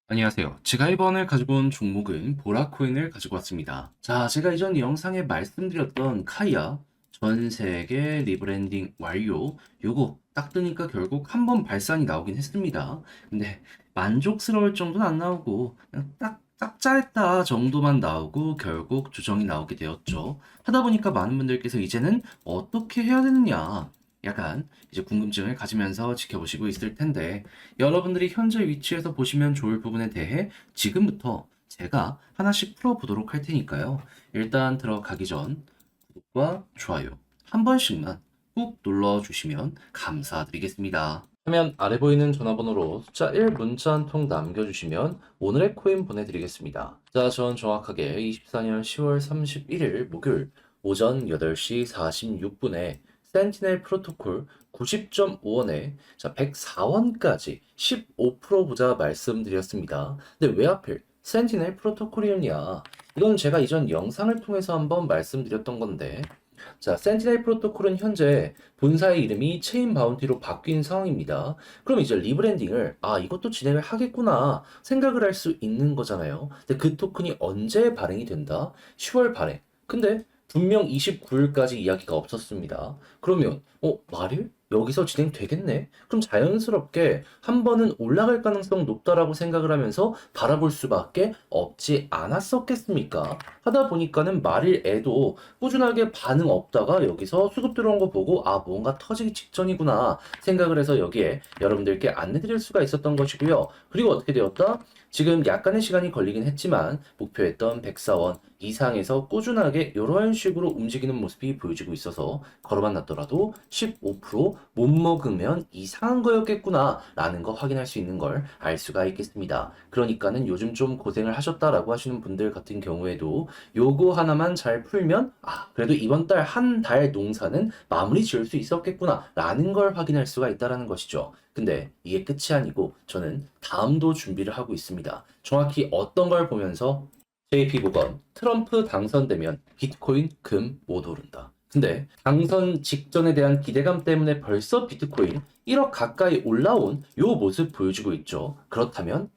안녕하세요. 제가 이번에 가지고 온 종목은 보라코인을 가지고 왔습니다. 자, 제가 이전 영상에 말씀드렸던 카이아 전 세계 리브랜딩 완료 요거 딱 뜨니까 결국 한 번 발산이 나오긴 했습니다. 근데 만족스러울 정도는 안 나오고 그냥 딱 짧다 정도만 나오고 결국 조정이 나오게 되었죠. 하다 보니까 많은 분들께서 이제는 어떻게 해야 되느냐 약간 이제 궁금증을 가지면서 지켜보시고 있을 텐데 여러분들이 현재 위치에서 보시면 좋을 부분에 대해 지금부터 제가 하나씩 풀어보도록 할 테니까요. 일단 들어가기 전 구독과 좋아요 한 번씩만 꾹 눌러주시면 감사드리겠습니다. 화면 아래 보이는 전화번호로 숫자 1 문자 한 통 남겨주시면 오늘의 코인 보내드리겠습니다. 자, 전 정확하게 24년 10월 31일 목요일 오전 8시 46분에 센티넬 프로토콜 90.5원에 자 104원까지 15% 보자 말씀드렸습니다. 근데 왜 하필 센티넬 프로토콜이었냐? 이건 제가 이전 영상을 통해서 한번 말씀드렸던 건데 자, 센티넬 프로토콜은 현재 본사의 이름이 체인 바운티로 바뀐 상황입니다. 그럼 이제 리브랜딩을 이것도 진행을 하겠구나 생각을 할 수 있는 거잖아요. 근데 그 토큰이 언제 발행이 된다? 10월 발행. 근데 분명 29일까지 이야기가 없었습니다. 그러면 말일? 여기서 진행되겠네? 그럼 자연스럽게 한 번은 올라갈 가능성 높다라고 생각을 하면서 바라볼 수밖에 없지 않았었겠습니까? 하다 보니까는 말일에도 꾸준하게 반응 없다가 여기서 수급 들어온 거 보고 뭔가 터지기 직전이구나 생각을 해서 여기에 여러분들께 안내드릴 수가 있었던 것이고요. 그리고 어떻게 되었다? 지금 약간의 시간이 걸리긴 했지만 목표했던 104원 이상에서 꾸준하게 이런 식으로 움직이는 모습이 보여지고 있어서 걸어만 놨더라도 15%못 먹으면 이상한 거였겠구나 라는 거 확인할 수 있는 걸 알 수가 있겠습니다. 그러니까는 요즘 좀 고생을 하셨다라고 하시는 분들 같은 경우에도 요거 하나만 잘 풀면 그래도 이번 달 한 달 농사는 마무리 지을 수 있었겠구나 라는 걸 확인할 수가 있다라는 것이죠. 근데 이게 끝이 아니고 저는 다음도 준비를 하고 있습니다. 정확히 어떤 걸 보면서 JP 모건 트럼프 당선되면 비트코인 금 못 오른다. 근데 당선 직전에 대한 기대감 때문에 벌써 비트코인 1억 가까이 올라온 요 모습 보여주고 있죠. 그렇다면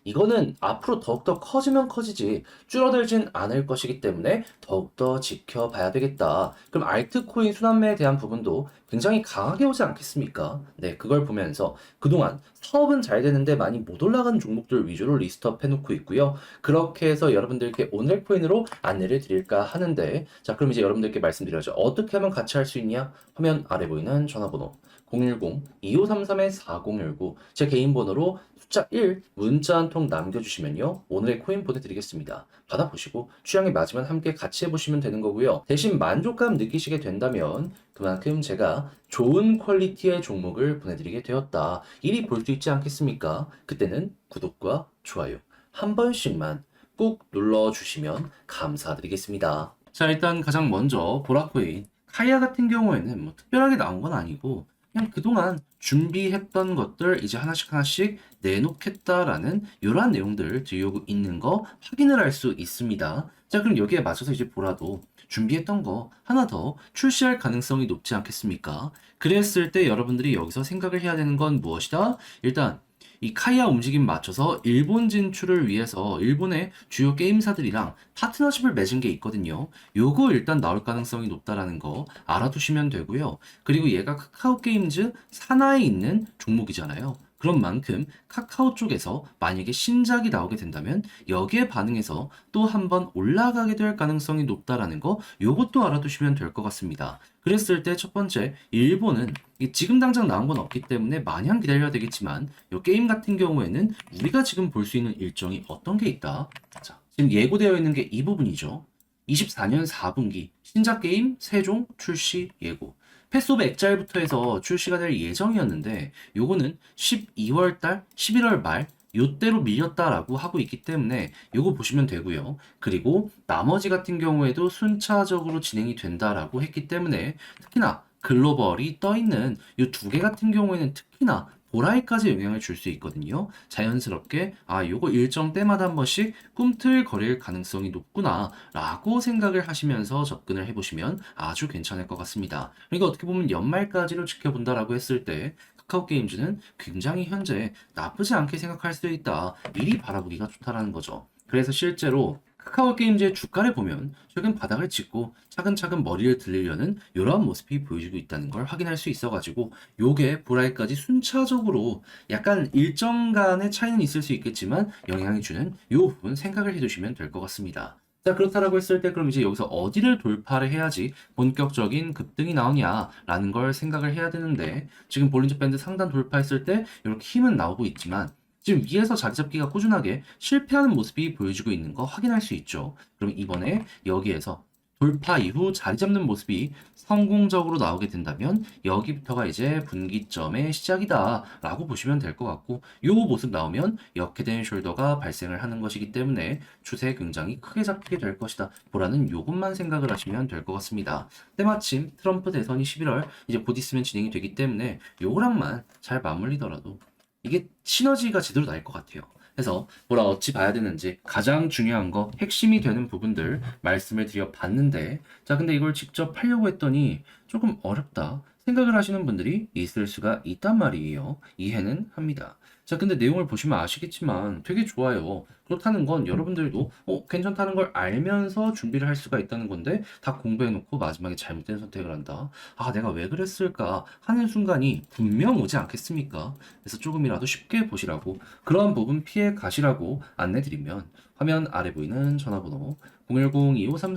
이거는 앞으로 더욱더 커지면 커지지 줄어들진 않을 것이기 때문에 더욱더 지켜봐야 되겠다. 그럼 알트코인 순환매에 대한 부분도 굉장히 강하게 오지 않겠습니까? 네, 그걸 보면서 그동안 사업은 잘 되는데 많이 못 올라간 종목들 위주로 리스트업 해놓고 있고요. 그렇게 해서 여러분들께 오늘 코인으로 안내를 드릴까 하는데 자, 그럼 이제 여러분들께 말씀드려야죠. 어떻게 하면 같이 할 수 있냐? 화면 아래 보이는 전화번호 010-2533-4019 제 개인 번호로 숫자 1 문자 한 통 남겨주시면요. 오늘의 코인 보내드리겠습니다. 받아보시고 취향에 맞으면 함께 같이 해보시면 되는 거고요. 대신 만족감 느끼시게 된다면 그만큼 제가 좋은 퀄리티의 종목을 보내드리게 되었다. 이리 볼 수 있지 않겠습니까? 그때는 구독과 좋아요 한 번씩만 꾹 눌러주시면 감사드리겠습니다. 자, 일단 가장 먼저 보라코인 카이아 같은 경우에는 뭐 특별하게 나온 건 아니고 그냥 그동안 준비했던 것들 이제 하나씩 하나씩 내놓겠다라는 이러한 내용들 들여오고 있는 거 확인을 할 수 있습니다. 자, 그럼 여기에 맞춰서 이제 보라도 준비했던 거 하나 더 출시할 가능성이 높지 않겠습니까? 그랬을 때 여러분들이 여기서 생각을 해야 되는 건 무엇이다? 일단 이 카이아 움직임 맞춰서 일본 진출을 위해서 일본의 주요 게임사들이랑 파트너십을 맺은 게 있거든요. 요거 일단 나올 가능성이 높다라는 거 알아두시면 되고요. 그리고 얘가 카카오 게임즈 산하에 있는 종목이잖아요. 그런 만큼 카카오 쪽에서 만약에 신작이 나오게 된다면 여기에 반응해서 또 한번 올라가게 될 가능성이 높다라는 거 요것도 알아두시면 될 것 같습니다. 그랬을 때 첫 번째 일본은 지금 당장 나온 건 없기 때문에 마냥 기다려야 되겠지만 이 게임 같은 경우에는 우리가 지금 볼 수 있는 일정이 어떤 게 있다. 자, 지금 예고되어 있는 게 이 부분이죠. 24년 4분기 신작 게임 3종 출시 예고. 패스 오브 엑자일부터 해서 출시가 될 예정이었는데 요거는 12월 달, 11월 말 요때로 밀렸다라고 하고 있기 때문에 요거 보시면 되고요. 그리고 나머지 같은 경우에도 순차적으로 진행이 된다라고 했기 때문에 특히나 글로벌이 떠있는 이 두 개 같은 경우에는 특히나 보라에까지 영향을 줄 수 있거든요. 자연스럽게 요거 일정 때마다 한 번씩 꿈틀거릴 가능성이 높구나 라고 생각을 하시면서 접근을 해보시면 아주 괜찮을 것 같습니다. 그러니까 어떻게 보면 연말까지로 지켜본다라고 했을 때 카카오 게임즈는 굉장히 현재 나쁘지 않게 생각할 수 있다. 미리 바라보기가 좋다라는 거죠. 그래서 실제로 카카오 게임즈의 주가를 보면 최근 바닥을 찍고 차근차근 머리를 들리려는 이러한 모습이 보여지고 있다는 걸 확인할 수 있어가지고 요게 보라에까지 순차적으로 약간 일정간의 차이는 있을 수 있겠지만 영향이 주는 요 부분 생각을 해주시면 될 것 같습니다. 자, 그렇다라고 했을 때 그럼 이제 여기서 어디를 돌파를 해야지 본격적인 급등이 나오냐라는 걸 생각을 해야 되는데 지금 볼린저 밴드 상단 돌파했을 때 이렇게 힘은 나오고 있지만 지금 위에서 자리 잡기가 꾸준하게 실패하는 모습이 보여지고 있는 거 확인할 수 있죠. 그럼 이번에 여기에서 돌파 이후 자리 잡는 모습이 성공적으로 나오게 된다면 여기부터가 이제 분기점의 시작이다 라고 보시면 될 것 같고 요 모습 나오면 역헤드앤 숄더가 발생을 하는 것이기 때문에 추세 굉장히 크게 잡히게 될 것이다 보라는 요것만 생각을 하시면 될 것 같습니다. 때마침 트럼프 대선이 11월 이제 곧 있으면 진행이 되기 때문에 요거랑만 잘 맞물리더라도 이게 시너지가 제대로 날 것 같아요. 그래서 뭐라 어찌 봐야 되는지 가장 중요한 거 핵심이 되는 부분들 말씀을 드려 봤는데 자 근데 이걸 직접 하려고 했더니 조금 어렵다 생각을 하시는 분들이 있을 수가 있단 말이에요. 이해는 합니다. 자 근데 내용을 보시면 아시겠지만 되게 좋아요. 그렇다는 건 여러분들도 괜찮다는 걸 알면서 준비를 할 수가 있다는 건데 다 공부해놓고 마지막에 잘못된 선택을 한다. 아 내가 왜 그랬을까 하는 순간이 분명 오지 않겠습니까? 그래서 조금이라도 쉽게 보시라고 그러한 부분 피해 가시라고 안내드리면 화면 아래 보이는 전화번호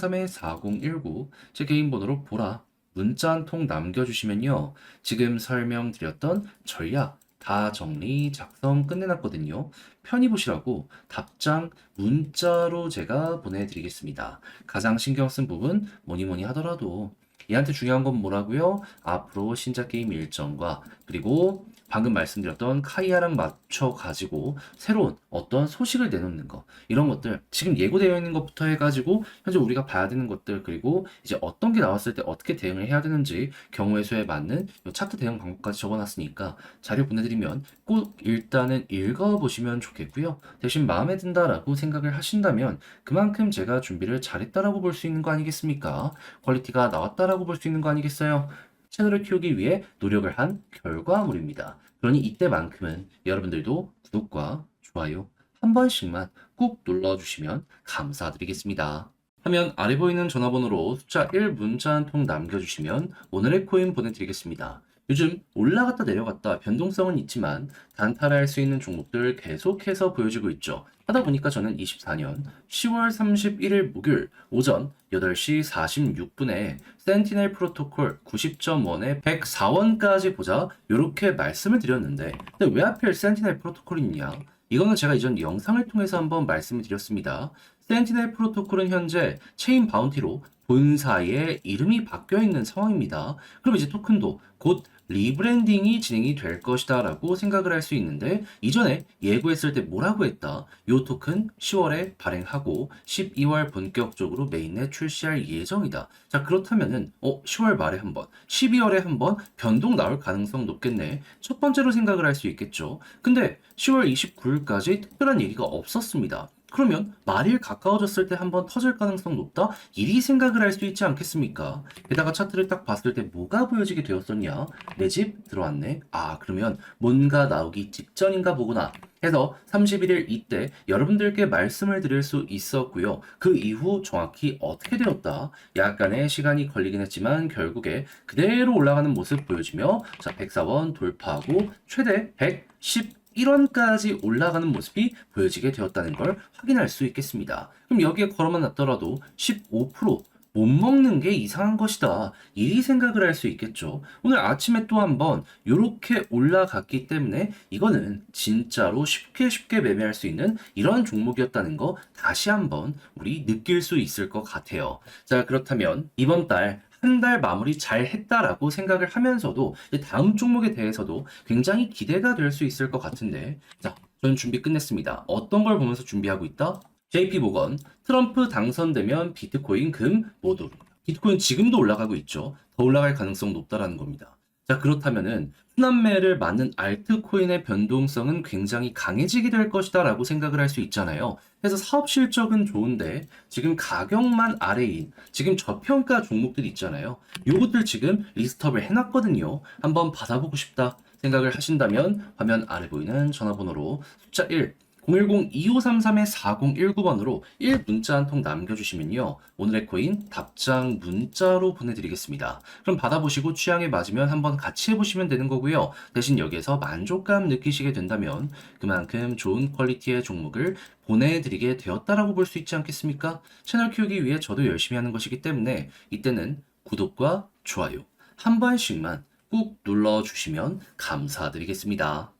010-2533-4019 제 개인 번호로 보라 문자 한 통 남겨주시면요. 지금 설명드렸던 전략 다 정리 작성 끝내놨거든요. 편히 보시라고 답장 문자로 제가 보내드리겠습니다. 가장 신경 쓴 부분 뭐니 하더라도 얘한테 중요한 건 뭐라고요? 앞으로 신작 게임 일정과 그리고 방금 말씀드렸던 카이아랑 맞춰 가지고 새로운 어떤 소식을 내놓는 거 이런 것들 지금 예고되어 있는 것부터 해가지고 현재 우리가 봐야 되는 것들 그리고 이제 어떤 게 나왔을 때 어떻게 대응을 해야 되는지 경우의 수에 맞는 요 차트 대응 방법까지 적어놨으니까 자료 보내드리면 꼭 일단은 읽어보시면 좋겠고요. 대신 마음에 든다라고 생각을 하신다면 그만큼 제가 준비를 잘했다라고 볼 수 있는 거 아니겠습니까? 퀄리티가 나왔다라고 볼 수 있는 거 아니겠어요? 채널을 키우기 위해 노력을 한 결과물입니다. 그러니 이때만큼은 여러분들도 구독과 좋아요 한 번씩만 꾹 눌러주시면 감사드리겠습니다. 화면 아래 보이는 전화번호로 숫자 1 문자 한 통 남겨주시면 오늘의 코인 보내드리겠습니다. 요즘 올라갔다 내려갔다 변동성은 있지만 단타를 할 수 있는 종목들 계속해서 보여주고 있죠. 하다 보니까 저는 24년 10월 31일 목요일 오전 8시 46분에 센티넬 프로토콜 90.1에 104원까지 보자 이렇게 말씀을 드렸는데 근데 왜 하필 센티넬 프로토콜이 있냐? 이거는 제가 이전 영상을 통해서 한번 말씀을 드렸습니다. 센티넬 프로토콜은 현재 체인 바운티로 본사의 이름이 바뀌어 있는 상황입니다. 그럼 이제 토큰도 곧 리브랜딩이 진행이 될 것이다 라고 생각을 할 수 있는데 이전에 예고했을 때 뭐라고 했다? 요 토큰 10월에 발행하고 12월 본격적으로 메인넷 출시할 예정이다. 자 그렇다면은 10월 말에 한번 12월에 한번 변동 나올 가능성 높겠네. 첫 번째로 생각을 할 수 있겠죠. 근데 10월 29일까지 특별한 얘기가 없었습니다. 그러면 말일 가까워졌을 때 한번 터질 가능성 높다? 이리 생각을 할 수 있지 않겠습니까? 게다가 차트를 딱 봤을 때 뭐가 보여지게 되었었냐? 내 집 들어왔네? 아 그러면 뭔가 나오기 직전인가 보구나 해서 31일 이때 여러분들께 말씀을 드릴 수 있었고요. 그 이후 정확히 어떻게 되었다? 약간의 시간이 걸리긴 했지만 결국에 그대로 올라가는 모습 보여주며 자 104원 돌파하고 최대 111원까지 올라가는 모습이 보여지게 되었다는 걸 확인할 수 있겠습니다. 그럼 여기에 걸어만 놨더라도 15%못 먹는 게 이상한 것이다. 이 생각을 할 수 있겠죠. 오늘 아침에 또 한번 이렇게 올라갔기 때문에 이거는 진짜로 쉽게 매매할 수 있는 이런 종목이었다는 거 다시 한번 우리 느낄 수 있을 것 같아요. 자, 그렇다면 이번 달 한 달 마무리 잘 했다라고 생각을 하면서도 다음 종목에 대해서도 굉장히 기대가 될 수 있을 것 같은데 자, 저는 준비 끝냈습니다. 어떤 걸 보면서 준비하고 있다? JP모건, 트럼프 당선되면 비트코인, 금 모두. 비트코인 지금도 올라가고 있죠. 더 올라갈 가능성 높다라는 겁니다. 자, 그렇다면은 순환매를 맞는 알트코인의 변동성은 굉장히 강해지게 될 것이다 라고 생각을 할 수 있잖아요. 그래서 사업 실적은 좋은데 지금 가격만 아래인 지금 저평가 종목들 있잖아요. 요것들 지금 리스트업을 해놨거든요. 한번 받아보고 싶다 생각을 하신다면 화면 아래 보이는 전화번호로 숫자 1, 010-2533-4019번으로 1문자 한 통 남겨주시면요. 오늘의 코인 답장 문자로 보내드리겠습니다. 그럼 받아보시고 취향에 맞으면 한번 같이 해보시면 되는 거고요. 대신 여기에서 만족감 느끼시게 된다면 그만큼 좋은 퀄리티의 종목을 보내드리게 되었다라고 볼 수 있지 않겠습니까? 채널 키우기 위해 저도 열심히 하는 것이기 때문에 이때는 구독과 좋아요 한 번씩만 꾹 눌러주시면 감사드리겠습니다.